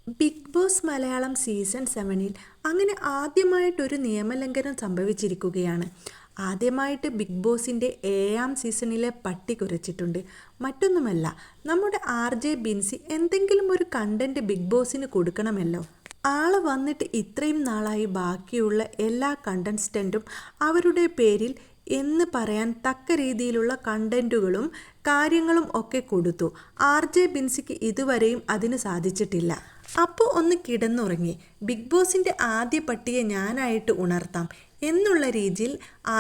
Big boss Malayalam season 7-ൽ അങ്ങനെ ആദ്യമായിട്ടൊരു നിയമലംഘനം സംഭവിച്ചിരിക്കുകയാണ്. ആദ്യമായിട്ട് ബിഗ് ബോസിൻ്റെ 7-ാം സീസണിലെ പട്ടി കുരച്ചിട്ടുണ്ട്. മറ്റൊന്നുമല്ല, നമ്മുടെ RJ ബിൻസി എന്തെങ്കിലും ഒരു കണ്ടന്റ് ബിഗ് ബോസിന് കൊടുക്കണമല്ലോ. ആള് വന്നിട്ട് ഇത്രയും നാളായി ബാക്കിയുള്ള എല്ലാ കണ്ടസ്റ്റൻറ്റും അവരുടെ പേരിൽ എന്ന് പറയാൻ തക്ക രീതിയിലുള്ള കണ്ടന്റുകളും കാര്യങ്ങളും ഒക്കെ കൊടുത്തു. RJ ബിൻസിക്ക് ഇതുവരെയും അതിന് സാധിച്ചിട്ടില്ല. അപ്പോൾ ഒന്ന് കിടന്നുറങ്ങി, ബിഗ് ബോസിൻ്റെ ആദ്യ പട്ടിയെ ഞാനായിട്ട് ഉണർത്താം എന്നുള്ള രീതിയിൽ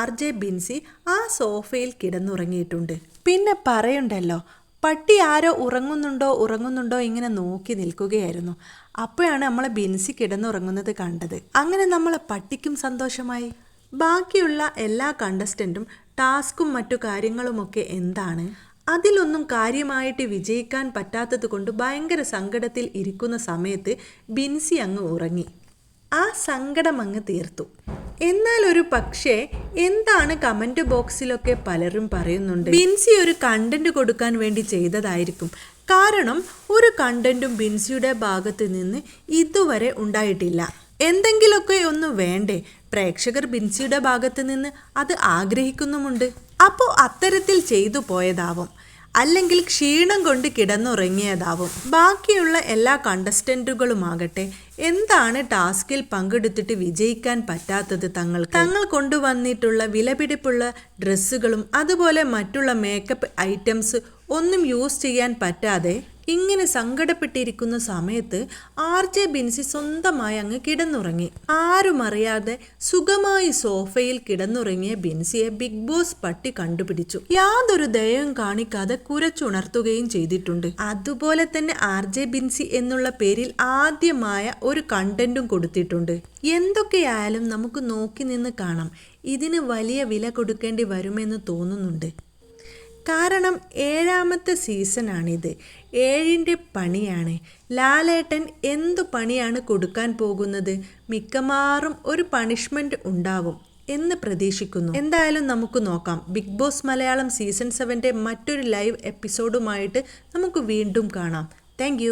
RJ ബിൻസി ആ സോഫയിൽ കിടന്നുറങ്ങിയിട്ടുണ്ട്. പിന്നെ പറയണ്ടല്ലോ, പട്ടി ആരോ ഉറങ്ങുന്നുണ്ടോ ഇങ്ങനെ നോക്കി നിൽക്കുകയായിരുന്നു. അപ്പോഴാണ് നമ്മളെ ബിൻസി കിടന്നുറങ്ങുന്നത് കണ്ടത്. അങ്ങനെ നമ്മളെ പട്ടിക്കും സന്തോഷമായി. ബാക്കിയുള്ള എല്ലാ കണ്ടസ്റ്റൻറ്റും ടാസ്കും മറ്റു കാര്യങ്ങളുമൊക്കെ എന്താണ്, അതിലൊന്നും കാര്യമായിട്ട് വിജയിക്കാൻ പറ്റാത്തത് കൊണ്ട് ഭയങ്കര സങ്കടത്തിൽ ഇരിക്കുന്ന സമയത്ത് ബിൻസി അങ്ങ് ഉറങ്ങി. ആ സങ്കടം അങ്ങ് തീർത്തു. എന്നാൽ ഒരു പക്ഷേ എന്താണ് കമൻറ്റ് ബോക്സിലൊക്കെ പലരും പറയുന്നുണ്ട്, ബിൻസി ഒരു കണ്ടന്റ് കൊടുക്കാൻ വേണ്ടി ചെയ്തതായിരിക്കും. കാരണം ഒരു കണ്ടന്റും ബിൻസിയുടെ ഭാഗത്ത് നിന്ന് ഇതുവരെ ഉണ്ടായിട്ടില്ല. എന്തെങ്കിലുമൊക്കെ ഒന്ന് വേണ്ടേ, പ്രേക്ഷകർ ബിൻസിയുടെ ഭാഗത്ത് നിന്ന് അത് ആഗ്രഹിക്കുന്നുമുണ്ട്. അപ്പോൾ അത്തരത്തിൽ ചെയ്തു പോയതാവും, അല്ലെങ്കിൽ ക്ഷീണം കൊണ്ട് കിടന്നുറങ്ങിയതാവും. ബാക്കിയുള്ള എല്ലാ കണ്ടസ്റ്റൻറ്റുകളുമാകട്ടെ എന്താണ് ടാസ്കിൽ പങ്കെടുത്തിട്ട് വിജയിക്കാൻ പറ്റാത്തത്, തങ്ങൾ കൊണ്ടുവന്നിട്ടുള്ള വിലപിടിപ്പുള്ള ഡ്രസ്സുകളും അതുപോലെ മറ്റുള്ള മേക്കപ്പ് ഐറ്റംസ് ഒന്നും യൂസ് ചെയ്യാൻ പറ്റാതെ ഇങ്ങനെ സങ്കടപ്പെട്ടിരിക്കുന്ന സമയത്ത് RJ ബിൻസി സ്വന്തമായി അങ്ങ് കിടന്നുറങ്ങി. ആരും അറിയാതെ സുഖമായി സോഫയിൽ കിടന്നുറങ്ങിയ ബിൻസിയെ ബിഗ് ബോസ് പട്ടി കണ്ടുപിടിച്ചു. യാതൊരു ദയവും കാണിക്കാതെ കുരച്ചുണർത്തുകയും ചെയ്തിട്ടുണ്ട്. അതുപോലെ തന്നെ RJ ബിൻസി എന്നുള്ള പേരിൽ ആദ്യമായ ഒരു കണ്ടന്റും കൊടുത്തിട്ടുണ്ട്. എന്തൊക്കെയായാലും നമുക്ക് നോക്കി നിന്ന് കാണാം. ഇതിന് വലിയ വില കൊടുക്കേണ്ടി വരുമെന്ന് തോന്നുന്നുണ്ട്. കാരണം 7-ാമത്തെ സീസണാണിത്. 7ൻ്റെ പണിയാണ്. ലാലേട്ടൻ എന്തു പണിയാണ് കൊടുക്കാൻ പോകുന്നത്? മിക്കവാറും ഒരു പണിഷ്മെൻറ്റ് ഉണ്ടാവും എന്ന് പ്രതീക്ഷിക്കുന്നു. എന്തായാലും നമുക്ക് നോക്കാം. ബിഗ് ബോസ് മലയാളം സീസൺ 7ൻ്റെ മറ്റൊരു ലൈവ് എപ്പിസോഡുമായിട്ട് നമുക്ക് വീണ്ടും കാണാം. താങ്ക്